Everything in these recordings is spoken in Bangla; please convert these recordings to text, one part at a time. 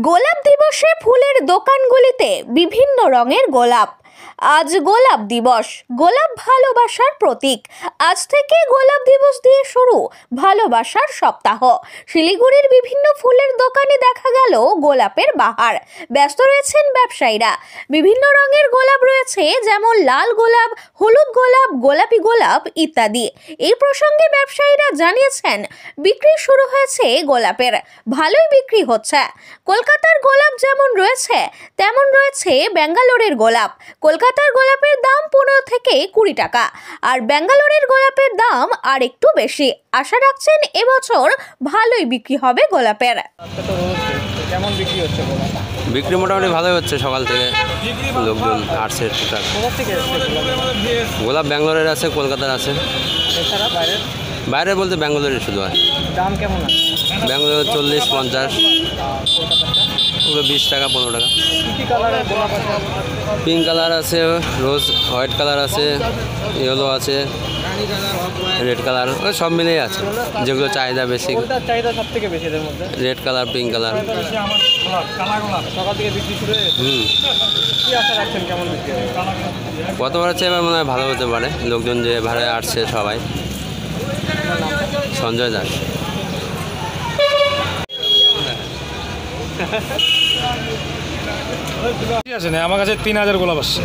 গোলাপ দিবসে ফুলের দোকানগুলিতে বিভিন্ন রঙের গোলাপ। আজ গোলাপ দিবস, গোলাপ ভালোবাসার প্রতীক। আজ থেকে গোলাপ দিবস দিয়ে শুরু ভালোবাসার সপ্তাহ। শিলিগুড়ির বিভিন্ন ফুলের দোকানে দেখা গেল গোলাপের বাহার। ব্যস্ত রয়েছেন ব্যবসায়ীরা। বিভিন্ন রঙের গোলাপ রয়েছে, যেমন লাল গোলাপ, হলুদ গোলাপ, গোলাপি গোলাপ ইত্যাদি। এই প্রসঙ্গে ব্যবসায়ীরা জানিয়েছেন, বিক্রি শুরু হয়েছে গোলাপের, ভালোই বিক্রি হচ্ছে। কলকাতার গোলাপ যেমন রয়েছে, তেমন রয়েছে ব্যাঙ্গালোরের গোলাপ। কলকাতার গোলাপের দাম 15 থেকে 20 টাকা, আর ব্যাঙ্গালোরের গোলাপের দাম আর একটু বেশি। আশা রাখছেন এবছর ভালোই বিক্রি হবে গোলাপের। কেমন বিক্রি হচ্ছে গোলাপ? বিক্রি মোটামুটি ভালোই হচ্ছে, সকাল থেকে লোকজন আসছে টুকটাক। কোথা থেকে এসছে গোলাপ ব্যাঙ্গালোরের আছে, কলকাতার আছে। এছাড়া বাইরের? বাইরে বলতে ব্যাঙ্গালোরের শুধু আর। দাম কেমন আছে? ব্যাঙ্গালোরের 40-50, ওগুলো 20 টাকা 15 টাকা। কী কালারের গোলাপ আছে? পিঙ্ক কালার আছে, রোজ হোয়াইট কালার আছে, ইয়েলো আছে, রেড কালার, ওই সব মিলেই আছে, যেগুলো চাহিদা বেশি। কোনটার চাহিদা সব থেকে বেশি এদের মধ্যে? Red colour, pink colour. সকাল থেকে বিক্রি শুরু হয়েছে। কী আশা রাখছেন, কেমন বিক্রি হবে? কতবার হচ্ছে এবার মনে হয় ভালো হতে পারে। লোকজন যে ভাড়ায় আসছে সবাই। সঞ্জয় দাস। ঠিক আছে না, আমার কাছে 3000 গোলাপ আসছে।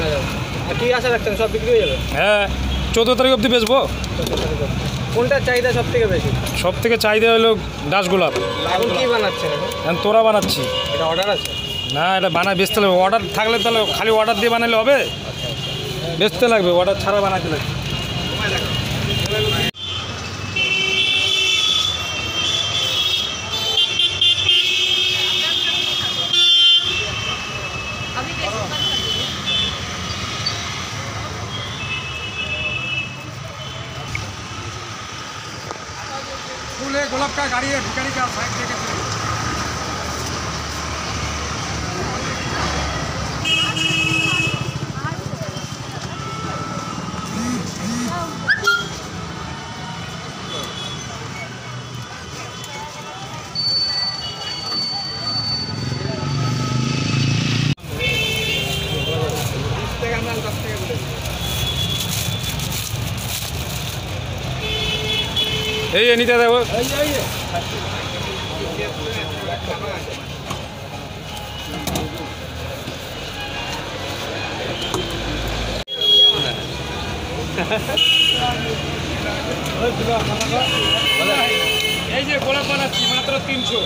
কী আশা রাখছেন, সব বিক্রি হয়ে যাবে? হ্যাঁ, 14 তারিখ অবধি বেচবো। কোনটার চাহিদা সব থেকে বেশি? সব থেকে চাহিদা হলো ডাস গোলাপ। এখন কী বানাচ্ছেন? এখন তোরা বানাচ্ছি এটা অর্ডার আছে? না, এটা বানায় বেচতে লাগবে। অর্ডার থাকলে তাহলে খালি অর্ডার দিয়ে বানালে হবে? বেচতে লাগবে, অর্ডার ছাড়া বানাতে লাগবে। फूले गुलाब का गाड़ी है, भिखारी का साइड देके ये नहीं देता वो। এই যে গোলাপ বানাচ্ছি মাত্র 300।